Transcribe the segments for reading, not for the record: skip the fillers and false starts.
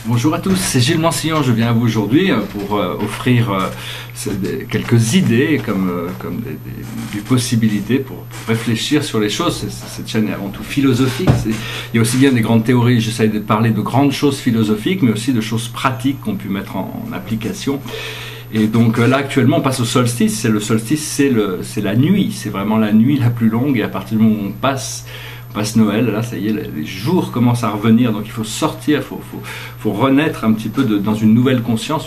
Bonjour à tous, c'est Gilles Mancillon, je viens à vous aujourd'hui pour offrir quelques idées comme des possibilités pour réfléchir sur les choses. Cette chaîne est avant tout philosophique, il y a aussi bien des grandes théories, j'essaie de parler de grandes choses philosophiques, mais aussi de choses pratiques qu'on peut mettre en application. Et donc là actuellement on passe au solstice, le solstice c'est la nuit, c'est vraiment la nuit la plus longue, et à partir du moment où on passe Noël, là ça y est, les jours commencent à revenir, donc il faut sortir, faut renaître un petit peu dans une nouvelle conscience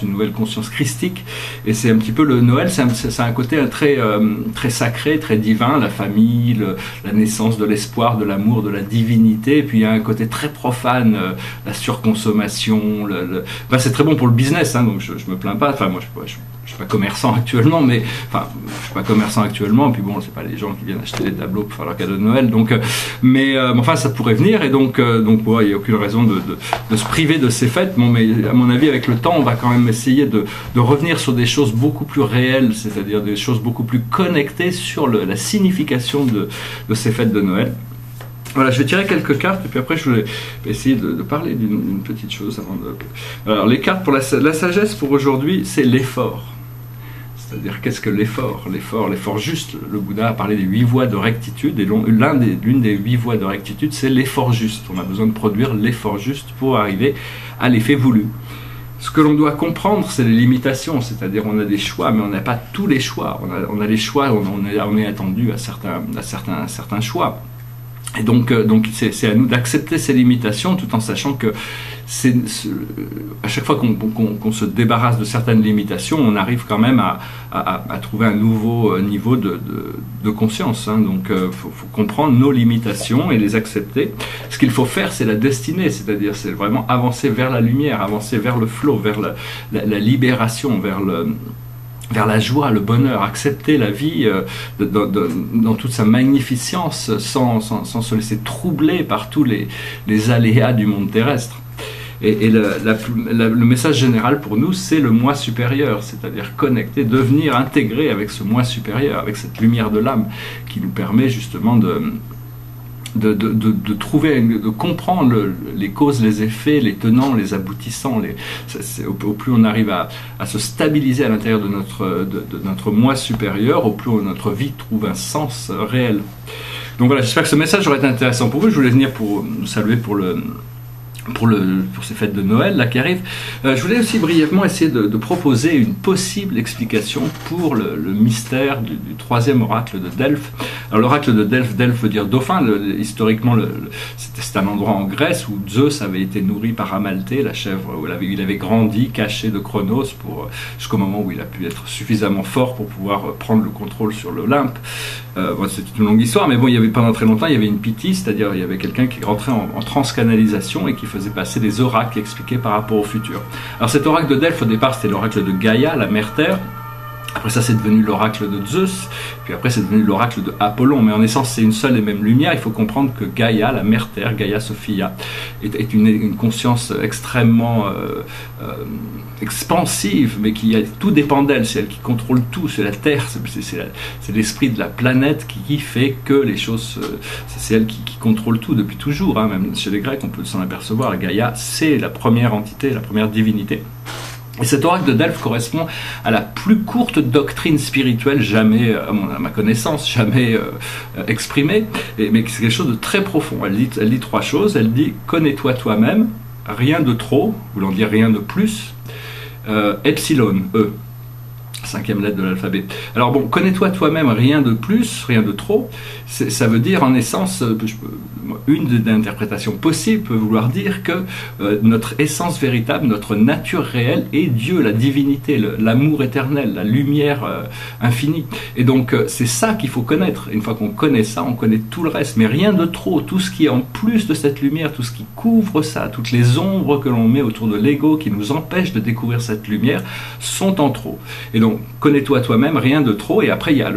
christique, et c'est un petit peu le Noël, c'est un côté très sacré, très divin, la famille, la naissance de l'espoir, de l'amour, de la divinité, et puis il y a un côté très profane, la surconsommation, c'est très bon pour le business, hein, donc je me plains pas, enfin moi je suis pas commerçant actuellement, mais enfin je suis pas commerçant actuellement, et puis bon c'est pas les gens qui viennent acheter des tableaux pour faire leur cadeau de Noël, donc mais enfin ça pourrait venir, et donc ouais, il n'y a aucune raison de se priver de ces fêtes. Bon, mais à mon avis avec le temps on va quand même essayer de revenir sur des choses beaucoup plus réelles, c'est-à-dire des choses beaucoup plus connectées sur la signification de ces fêtes de Noël. Voilà, je vais tirer quelques cartes et puis après je vais essayer de parler d'une petite chose avant de... Alors les cartes pour la sagesse pour aujourd'hui, c'est l'effort. C'est-à-dire, qu'est-ce que l'effort? L'effort juste. Le Bouddha a parlé des 8 voies de rectitude, et l'une des 8 voies de rectitude, c'est l'effort juste. On a besoin de produire l'effort juste pour arriver à l'effet voulu. Ce que l'on doit comprendre, c'est les limitations, c'est-à-dire on a des choix, mais on n'a pas tous les choix. On a les choix, on est attendu à certains choix. Et donc c'est à nous d'accepter ces limitations, tout en sachant que à chaque fois qu'on se débarrasse de certaines limitations, on arrive quand même à trouver un nouveau niveau de conscience. Hein. Donc faut comprendre nos limitations et les accepter. Ce qu'il faut faire, c'est la destinée, c'est-à-dire c'est vraiment avancer vers la lumière, avancer vers le flow, vers la libération, vers la joie, le bonheur, accepter la vie dans toute sa magnificence, sans se laisser troubler par tous les aléas du monde terrestre. Et le message général pour nous, c'est le moi supérieur, c'est-à-dire connecter, devenir intégré avec ce moi supérieur, avec cette lumière de l'âme qui nous permet justement de trouver, de comprendre les causes, les effets, les tenants, les aboutissants. Au plus on arrive à se stabiliser à l'intérieur de notre moi supérieur, au plus notre vie trouve un sens réel. Donc voilà, j'espère que ce message aurait été intéressant pour vous. Je voulais venir pour vous saluer pour ces fêtes de Noël là qui arrivent. Je voulais aussi brièvement essayer de proposer une possible explication pour le mystère du troisième oracle de Delphes. Alors l'oracle de Delphes veut dire dauphin. Historiquement, c'est un endroit en Grèce où Zeus avait été nourri par Amalthée, la chèvre, où il avait grandi, caché de Chronos, jusqu'au moment où il a pu être suffisamment fort pour pouvoir prendre le contrôle sur l'Olympe. C'est une longue histoire, mais bon, pendant très longtemps, il y avait une pythie, c'est-à-dire il y avait quelqu'un qui rentrait en transcanalisation et qui faisait passer des oracles expliqués par rapport au futur. Alors cet oracle de Delphes, au départ, c'était l'oracle de Gaïa, la mère Terre. Après ça, c'est devenu l'oracle de Zeus, puis après c'est devenu l'oracle de Apollon, mais en essence c'est une seule et même lumière. Il faut comprendre que Gaïa, la mère Terre, Gaïa Sophia, est une conscience extrêmement expansive, mais tout dépend d'elle, c'est elle qui contrôle tout, c'est la Terre, c'est l'esprit de la planète qui fait que les choses, c'est elle qui contrôle tout depuis toujours, hein. Même chez les Grecs on peut s'en apercevoir, Gaïa c'est la première entité, la première divinité. Et cet oracle de Delphes correspond à la plus courte doctrine spirituelle jamais, à ma connaissance, jamais exprimée, mais c'est quelque chose de très profond. Elle dit 3 choses. Elle dit « Connais-toi toi-même, rien de trop », voulant dire rien de plus, epsilon, E. 5e lettre de l'alphabet. Alors bon, connais-toi toi-même, rien de plus, rien de trop, ça veut dire en essence, une des interprétations possibles peut vouloir dire que notre essence véritable, notre nature réelle est Dieu, la divinité, l'amour éternel, la lumière infinie. Et donc c'est ça qu'il faut connaître. Une fois qu'on connaît ça, on connaît tout le reste, mais rien de trop. Tout ce qui est en plus de cette lumière, tout ce qui couvre ça, toutes les ombres que l'on met autour de l'ego qui nous empêchent de découvrir cette lumière, sont en trop. Et donc connais-toi toi-même, rien de trop. Et après il y a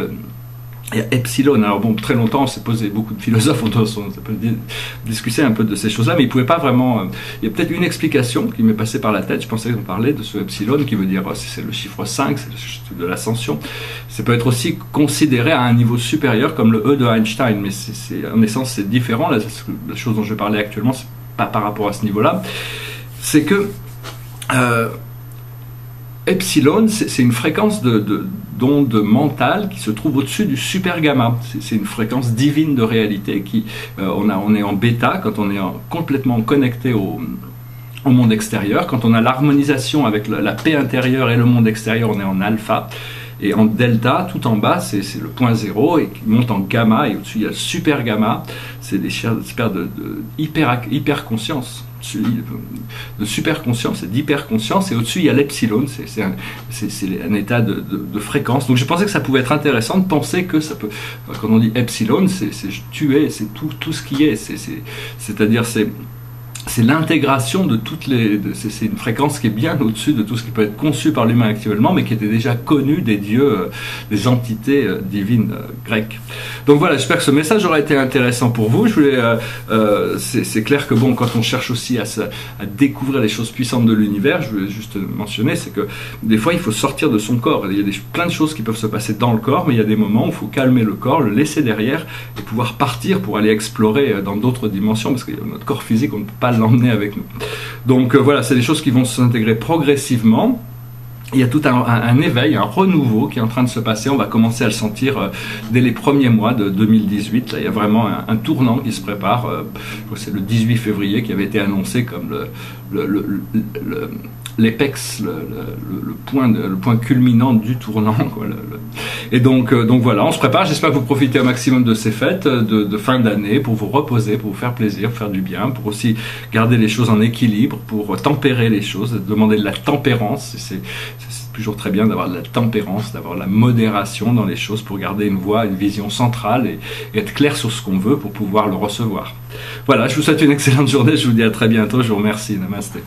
epsilon. Alors bon, très longtemps on s'est posé, beaucoup de philosophes ont discuté un peu de ces choses là, mais ils ne pouvaient pas vraiment, il y a peut-être une explication qui m'est passée par la tête. Je pensais qu'on parlait de ce epsilon qui veut dire, c'est le chiffre 5, c'est le chiffre de l'ascension. Ça peut être aussi considéré à un niveau supérieur comme le E de Einstein, mais en essence c'est différent. La chose dont je vais parler actuellement, c'est pas par rapport à ce niveau là, c'est que Epsilon, c'est une fréquence d'onde mentale qui se trouve au-dessus du super gamma. C'est une fréquence divine de réalité qui, on est en bêta quand on est complètement connecté au monde extérieur. Quand on a l'harmonisation avec la paix intérieure et le monde extérieur, on est en alpha. Et en delta, tout en bas, c'est le point zéro et qui monte en gamma. Et au-dessus, il y a le super gamma. C'est des sphères de hyper conscience. De super conscience et d'hyper conscience, et au-dessus il y a l'epsilon, c'est un état de fréquence. Donc je pensais que ça pouvait être intéressant de penser que ça peut, quand on dit epsilon, c'est tuer, c'est tout ce qui est, c'est-à-dire c'est l'intégration de toutes les... C'est une fréquence qui est bien au-dessus de tout ce qui peut être conçu par l'humain actuellement, mais qui était déjà connu des dieux, des entités divines grecques. Donc voilà, j'espère que ce message aura été intéressant pour vous. Je voulais, c'est clair que bon, quand on cherche aussi à découvrir les choses puissantes de l'univers, je voulais juste mentionner, c'est que des fois il faut sortir de son corps. Il y a plein de choses qui peuvent se passer dans le corps, mais il y a des moments où il faut calmer le corps, le laisser derrière et pouvoir partir pour aller explorer dans d'autres dimensions, parce que notre corps physique, on ne peut pas l'emmener avec nous. Donc voilà, c'est des choses qui vont s'intégrer progressivement. Il y a tout un éveil, un renouveau qui est en train de se passer. On va commencer à le sentir dès les premiers mois de 2018. Là, il y a vraiment un tournant qui se prépare. C'est le 18 février qui avait été annoncé comme l'apex, le point culminant du tournant, quoi. Et donc voilà, on se prépare. J'espère que vous profitez au maximum de ces fêtes de fin d'année pour vous reposer, pour vous faire plaisir, pour faire du bien, pour aussi garder les choses en équilibre, pour tempérer les choses, demander de la tempérance. C'est toujours très bien d'avoir de la tempérance, d'avoir de la modération dans les choses pour garder une voie, une vision centrale et être clair sur ce qu'on veut pour pouvoir le recevoir. Voilà, je vous souhaite une excellente journée. Je vous dis à très bientôt. Je vous remercie. Namasté.